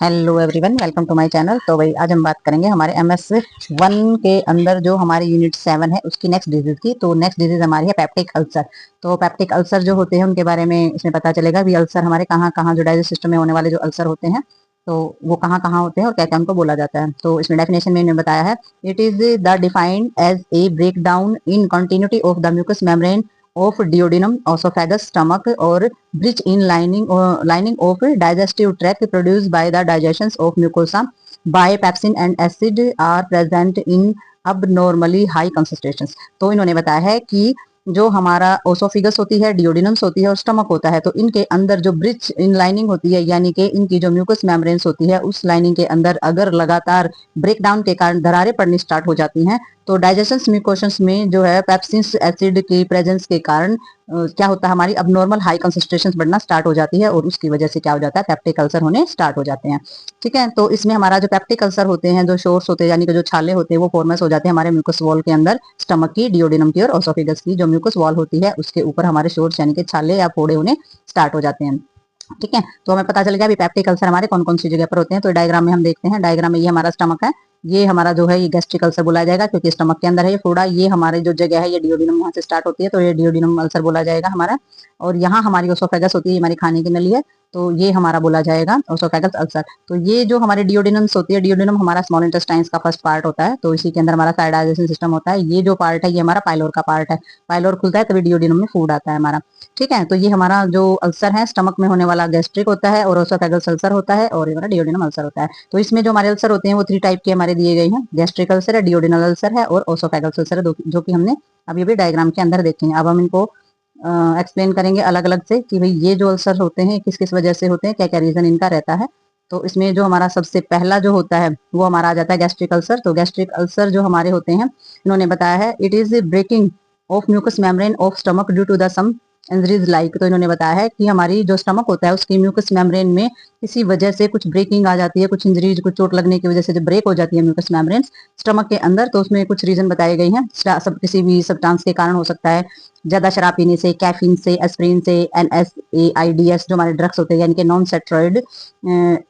Hello everyone, welcome to my channel. तो भाई आज हम बात करेंगे हमारे MS1 के अंदर जो हमारे यूनिट 7 है उसकी नेक्स्ट डिजीज की। तो नेक्स्ट डिजीज हमारी है पेप्टिक अल्सर। तो पेप्टिक अल्सर जो होते हैं उनके बारे में इसमें पता चलेगा भी अल्सर हमारे कहाँ कहाँ जो डाइजेस्ट सिस्टम में होने वाले जो अल्सर होते हैं तो वो कहाँ कहाँ होते हैं और क्या क्या उनको बोला जाता है। तो इसमें डेफिनेशन में इन्होंने बताया है, it is the defined as a break down in continuity of the mucous membrane of duodenum, esophagus, stomach or breach in lining of digestive tract produced by the digestions of mucosa by pepsin and acid are present in abnormally high concentrations। तो इन्होंने बताया है कि जो हमारा oesophagus होती है, डिओडिनम्स होती है और स्टमक होता है, तो इनके अंदर जो ब्रिज इन लाइनिंग होती है यानी कि इनकी जो म्यूकस मेम्ब्रेन्स होती है उस लाइनिंग के अंदर अगर लगातार ब्रेकडाउन के कारण दरारें पड़नी स्टार्ट हो जाती हैं तो डाइजेशन म्यूकोशंस में जो है पेप्सिन एसिड की प्रेजेंस के कारण क्या होता है, हमारी अबनॉर्मल हाई कंसंट्रेशन बढ़ना स्टार्ट हो जाती है और उसकी वजह से क्या हो जाता है, पेप्टिक अल्सर होने स्टार्ट हो जाते हैं। ठीक है, तो इसमें हमारा जो पेप्टिक अल्सर होते हैं, जो शोर्स होते हैं यानी कि जो छाले होते हैं वो फॉर्मेस हो जाते हैं हमारे म्यूकस वॉल के अंदर, स्टमक की, डिओडिनम की और ओसोफेगस की जो म्यूकस वॉल होती है उसके ऊपर हमारे शोर्स यानी कि छाले या फोड़े होने स्टार्ट हो जाते हैं। ठीक है, तो हमें पता चल गया अभी पेप्टिक अल्सर हमारे कौन कौन सी जगह पर होते हैं। तो डायग्राम में हम देखते हैं, डायग्राम में ये हमारा स्टमक है, ये हमारा जो है ये गैस्ट्रिक अल्सर बोला जाएगा क्योंकि स्टमक के अंदर है ये फोड़ा। ये हमारे जो जगह है ये डिओडिनम वहां से स्टार्ट होती है तो ये डिओडिनम अल्सर बोला जाएगा हमारा। और यहाँ हमारी ओसोफेगस होती है, हमारी खाने की नली है, तो ये हमारा बोला जाएगा ओसोफेगस अल्सर। तो ये जो हमारे डिओडिनम्स होती है, डिओडिनम हमारा स्मॉल इंटेस्टाइन्स का फर्स्ट पार्ट होता है, तो इसी के अंदर हमारा सारा डाइजेशन सिस्टम होता है। ये जो पार्ट है ये हमारा पाइलोर का पार्ट है, पाइलोर खुलता है तभी डिओडिनम में फूड आता है हमारा। ठीक है, तो ये हमारा जो अल्सर है स्टमक में होने वाला गैस्ट्रिक होता है और ओसोफेगस अल्सर होता है और ये हमारा डिओडिनम अल्सर होता है। तो इसमें जो हमारे अल्सर होते हैं वो 3 टाइप के हमारे दिए गए हैं, गैस्ट्रिक अल्सर है, डिओडिनल अल्सर है और ओसोफेगस अल्सर है, जो कि हमने अभी अभी डायग्राम के अंदर देखे हैं। अब हम इनको एक्सप्लेन करेंगे अलग अलग से कि भाई ये जो अल्सर होते हैं किस किस वजह से होते हैं, क्या क्या रीजन इनका रहता है। तो इसमें जो हमारा सबसे पहला जो होता है वो हमारा आ जाता है गैस्ट्रिक अल्सर। तो गैस्ट्रिक अल्सर जो हमारे होते हैं इन्होंने बताया है, it is breaking of mucous membrane of stomach due to the some injuries like. तो इन्होंने बताया है कि हमारी जो स्टमक होता है उसकी म्यूकस मेम्ब्रेन में किसी वजह से कुछ ब्रेकिंग आ जाती है, कुछ इंजरीज, कुछ चोट लगने की वजह से जब ब्रेक हो जाती है म्यूकस मेम्ब्रेन स्टमक के अंदर, तो उसमें कुछ रीजन बताए गए हैं। सब किसी भी सब्सटेंस के कारण हो सकता है, ज्यादा शराब पीने से, कैफीन से, एस्प्रिन से, NSAIDs जो हमारे ड्रग्स होते हैं यानी कि non steroid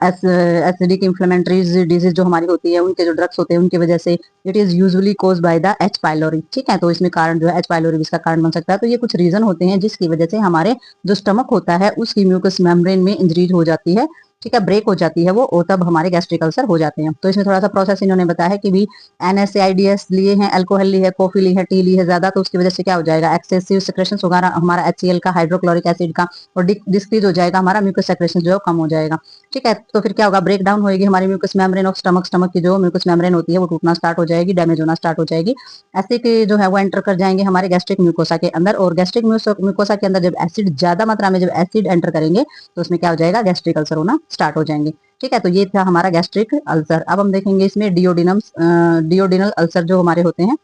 acidic inflammatories disease जो हमारी होती है उनके जो ड्रग्स होते हैं उनकी वजह से। It is usually cause by the H pylori. ठीक है, तो इसमें कारण जो है H पाइलोरी इसका कारण बन सकता है। तो ये कुछ रीजन होते हैं जिसकी वजह से हमारे जो स्टमक होता है उसकी म्यूकस मेम्ब्रेन में इंजरीज हो जाती है। ठीक है, ब्रेक हो जाती है वो, और तब हमारे गैस्ट्रिक अल्सर हो जाते हैं। तो इसमें थोड़ा सा प्रोसेस इन्होंने बताया है कि भी NSAIDs लिए हैं, अल्कोहल ली है, कॉफी ली है, टी ली है ज्यादा, तो उसकी वजह से क्या हो जाएगा, एक्सेसिव सेक्रेशन होगा हमारा HCl का, हाइड्रोक्लोरिक एसिड का, और डिक्रीज हो जाएगा हमारा म्यूकस सेक्रेशन जो कम हो जाएगा। ठीक है, तो फिर क्या होगा, ब्रेक डाउन होगी हमारी mucous membrane of stomach, stomach की जो म्यूकस मेम्ब्रेन होती है वो टूटना स्टार्ट हो जाएगी, डैमेज होना स्टार्ट हो जाएगी। एसिड जो है वो एंटर कर जाएंगे हमारे गैस्ट्रिक म्यूकोसा के अंदर, और गैस्ट्रिक म्यूकोसा के अंदर जब एसिड ज्यादा मात्रा में जब एसिड एंटर करेंगे तो उसमें क्या हो जाएगा, गैस्ट्रिक अल्सर होना स्टार्ट हो जाएंगे। ठीक है, तो ये था हमारा गैस्ट्रिक अल्सर। अब हम देखेंगे इसमें डिओडिनल अल्सर जो हमारे होते हैं।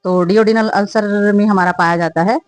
तो डिओडिनल अल्सर में हमारा पाया जाता है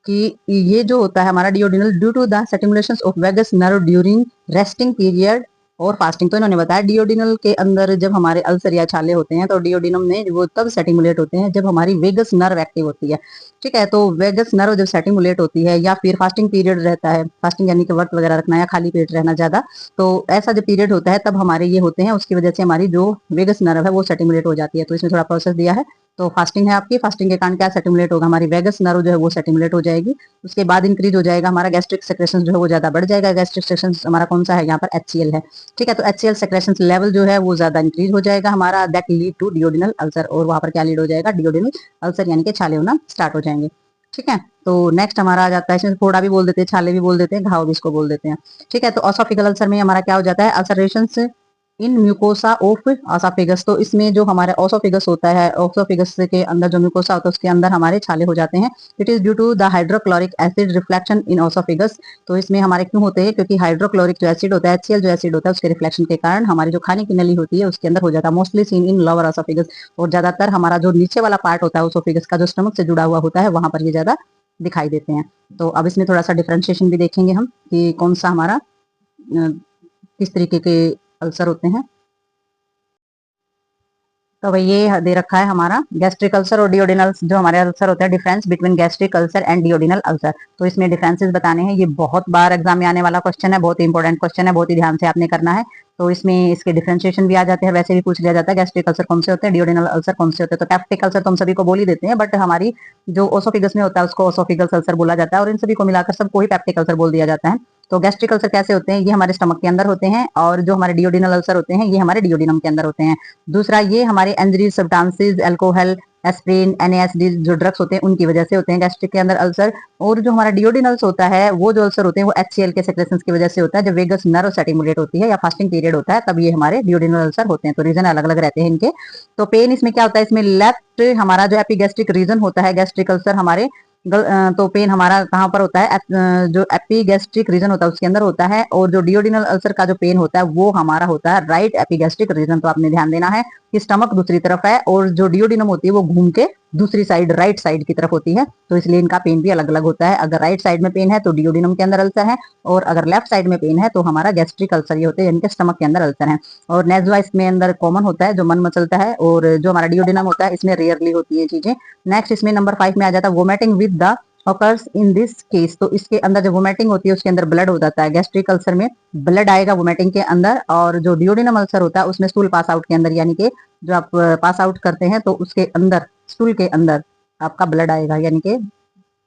कि ये जो होता है हमारा duodenal due to the stimulation of vagus nerve during resting period और फास्टिंग। तो इन्होंने बताया डिओडिनल के अंदर जब हमारे अल्सर या छाले होते हैं तो डिओडिनम में वो तब सेटिमुलेट होते हैं जब हमारी वेगस नर्व एक्टिव होती है। ठीक है, तो वेगस नर्व जब सेटिमुलेट होती है या फिर फास्टिंग पीरियड रहता है, फास्टिंग यानी कि व्रत वगैरह रखना या खाली पेट रहना ज्यादा, तो ऐसा जो पीरियड होता है तब हमारे ये होते हैं, उसकी वजह से हमारी जो वेगस नर्व है वो सेटिमुलेट हो जाती है। तो इसमें थोड़ा प्रोसेस दिया है। तो फास्टिंग है आपकी, फास्टिंग के कारण क्या सेटिमुलेट होगा, हमारी वेगस नर्व जो है वो सेटिमुलेट हो जाएगी। उसके बाद इंक्रीज हो जाएगा हमारा गैस्ट्रिक सेक्रेशन जो है वो ज्यादा बढ़ जाएगा। गैस्ट्रिक सेक्रेशन हमारा कौन सा है, यहाँ पर HCl है। ठीक है, तो HCl सेक्रेशन लेवल जो है वो ज्यादा इंक्रीज हो जाएगा हमारा, that lead to duodenal ulcer, और वहां पर क्या लीड हो जाएगा, डिओडिनल अल्सर यानी कि छाले होना स्टार्ट हो जाएंगे। ठीक है, तो नेक्स्ट हमारा आ जाता है, इसमें फोड़ा भी बोल देते हैं, छाले भी बोल देते हैं, घाव भी इसको बोल देते हैं। ठीक है, तो ऑसोफिकल अल्सर में हमारा क्या हो जाता है, ulceration in mucosa of oesophagus. तो इसमें जो हमारा ऑसोफेगस होता है, ऑसोफेगस के अंदर जो म्यूकोसा होता है उसके अंदर हमारे छाले हो जाते हैं। It is due to the hydrochloric acid reflection in oesophagus. तो इसमें हमारे क्यों होते हैं, क्योंकि हाइड्रोक्लोरिक जो एसिड होता है, HCl जो एसिड होता है उसके रिफ्लेक्शन के कारण हमारी जो खाने की नली होती है उसके अंदर हो जाता है, mostly seen in lower oesophagus. और ज्यादातर हमारा जो नीचे वाला पार्ट होता है ऑसोफेगस का, जो स्टमक से जुड़ा हुआ होता है, वहां पर ये ज्यादा दिखाई देते हैं। तो अब इसमें थोड़ा सा डिफ्रेंशिएशन भी देखेंगे हम कि कौन सा हमारा किस तरीके के अल्सर होते हैं। तो भाई ये दे रखा है हमारा गैस्ट्रिक अल्सर और डियोडिनल जो हमारे अल्सर होते हैं, difference between gastric ulcer and डियोडिनल ulcer. तो इसमें डिफरेंसेस बताने हैं। ये बहुत बार एग्जाम में आने वाला क्वेश्चन है, बहुत ही इंपॉर्टेंट क्वेश्चन है, बहुत ही ध्यान से आपने करना है। तो इसमें इसके डिफरेंशिएशन भी आ जाते हैं, वैसे भी पूछ लिया जाता है गैस्ट्रिक अल्सर कौन से होते हैं, डियोडिनल अल्सर कौन से होते हैं। तो पेप्टिक अल्सर तो हम सभी को बोल ही देते हैं, बट हमारी जो ओसोफिगस में होता है उसको ओसोफिगल अल्सर बोला जाता है, और इन सभी को मिलाकर सबको ही पेप्टिक अल्सर बोल दिया जाता है। तो गैस्ट्रिक अल्सर कैसे होते हैं, ये हमारे स्टमक के अंदर होते हैं, और जो हमारे डियोडिनल अल्सर होते हैं ये हमारे डियोडिनम के अंदर होते हैं। दूसरा, ये हमारे एंजरीज सब्सटेंसेस, अल्कोहल, एस्प्रिन, एनएएसडी जो ड्रग्स होते हैं उनकी वजह से होते हैं गैस्ट्रिक के अंदर अल्सर। और जो हमारा डियोडिनल्स होता है, वो जो अल्सर होते हैं वो एचसीएल के सेक्रेशंस की वजह से होता है। जब वेगस नर्व स्टिमुलेट होती है या फास्टिंग पीरियड होता है तब ये हमारे डियोडिनल अल्सर होते हैं। तो रीजन अलग अलग रहते हैं इनके। तो पेन इसमें क्या होता है, इसमें लेफ्ट हमारा जो एपिगैस्ट्रिक रीजन होता है, गैस्ट्रिक अल्सर हमारे तो पेन हमारा कहाँ पर होता है, जो एपिगैस्ट्रिक रीजन होता है उसके अंदर होता है। और जो डियोडिनल अल्सर का जो पेन होता है वो हमारा होता है राइट एपिगैस्ट्रिक रीजन। तो आपने ध्यान देना है कि स्टमक दूसरी तरफ है और जो डियोडिनम होती है वो घूम के दूसरी साइड, राइट साइड की तरफ होती है। तो इसलिए इनका पेन भी अलग अलग होता है। अगर राइट साइड में पेन है तो डियोडिनम के अंदर अल्सर है, और अगर लेफ्ट साइड में पेन है तो हमारा गैस्ट्रिक अल्सर ये होते हैं, इनके स्टमक के अंदर अल्सर है। और नेजुआ इसमें अंदर कॉमन होता है, जो मन मचलता है, और जो हमारा डियोडिनम होता है इसमें रेयरली होती है चीजें। नेक्स्ट इसमें नंबर 5 में आ जाता है vomiting with the occurs in this case. तो इसके अंदर जो वोमिटिंग होती है उसके अंदर ब्लड हो जाता है। गैस्ट्रिक अल्सर में ब्लड आएगा वोमिटिंग के अंदर, और जो डियोडिनम अल्सर होता है उसमें स्टूल पास आउट के अंदर, यानी कि जो आप पास आउट करते हैं तो उसके अंदर, स्टूल के अंदर आपका ब्लड आएगा, यानी कि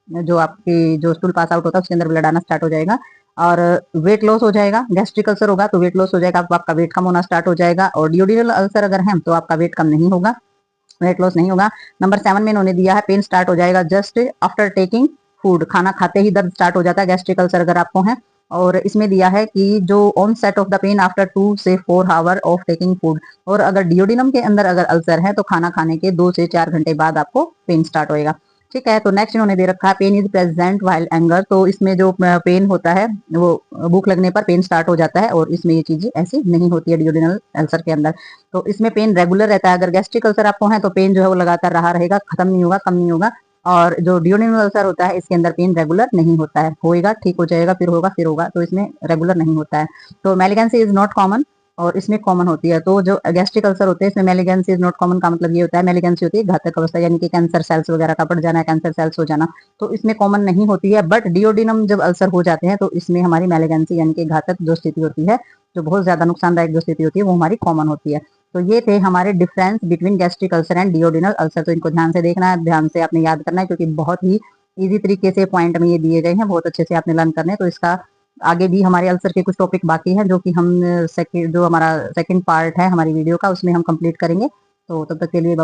जो आपकी जो स्टूल पास आउट होता है उसके अंदर ब्लड आना स्टार्ट हो जाएगा। और वेट लॉस हो जाएगा। गैस्ट्रिक अल्सर होगा तो वेट लॉस हो जाएगा, आपका वेट कम होना स्टार्ट हो जाएगा। और डियोडिनल अल्सर अगर है तो आपका वेट कम नहीं होगा, वेट लॉस नहीं होगा। नंबर 7 में इन्होंने दिया है पेन स्टार्ट हो जाएगा जस्ट आफ्टर टेकिंग फूड। खाना खाते ही दर्द स्टार्ट हो जाता है गैस्ट्रिक अल्सर अगर आपको है। और इसमें दिया है कि जो on set of the pen after 2 से 4 आवर ऑफ टेकिंग फूड। और अगर डियोडिनम के अंदर अगर अल्सर है तो खाना खाने के 2 से 4 घंटे बाद आपको पेन स्टार्ट होएगा। ठीक है। तो नेक्स्ट इन्होंने दे रखा है pain is present while anger. तो इसमें जो पेन होता है वो भूख लगने पर पेन स्टार्ट हो जाता है, और इसमें ये चीजें ऐसी नहीं होती है डियोडिनल अल्सर के अंदर। तो इसमें पेन रेगुलर रहता है। अगर गैस्ट्रिक अल्सर आपको है तो पेन जो है वो लगातार रहा रहेगा, खत्म नहीं होगा, कम नहीं होगा। और जो डियोडिनल अल्सर होता है इसके अंदर पेन रेगुलर नहीं होता है, होएगा, ठीक हो जाएगा, फिर होगा, फिर होगा, तो इसमें रेगुलर नहीं होता है। तो मेलिगेंसी इज नॉट कॉमन, और इसमें कॉमन होती है। तो जो गैस्ट्रिक अल्सर होते हैं इसमें मेलिगेंसी इज नॉट कॉमन का मतलब ये होता है, मेलिगेंसी होती है घातक अवस्था, यानी कि कैंसर सेल्स वगैरह का बढ़ जाना, कैंसर सेल्स हो जाना, तो इसमें कॉमन नहीं होती है। बट डियोडिनम जब अल्सर हो जाते हैं तो इसमें हमारी मेलिगेंसी यानी कि घातक जो स्थिति होती है, जो बहुत ज्यादा नुकसानदायक जो स्थिति होती है वो हमारी कॉमन होती है। तो ये थे हमारे difference between gastric ulcer and डियोडिनल ulcer. तो इनको ध्यान से देखना है, ध्यान से आपने याद करना है, क्योंकि बहुत ही इजी तरीके से पॉइंट में ये दिए गए हैं, बहुत अच्छे से आपने लर्न करने हैं। तो इसका आगे भी हमारे अल्सर के कुछ टॉपिक बाकी हैं जो कि हम जो हमारा सेकंड पार्ट है हमारी वीडियो का उसमें हम कंप्लीट करेंगे। तो तब तक के लिए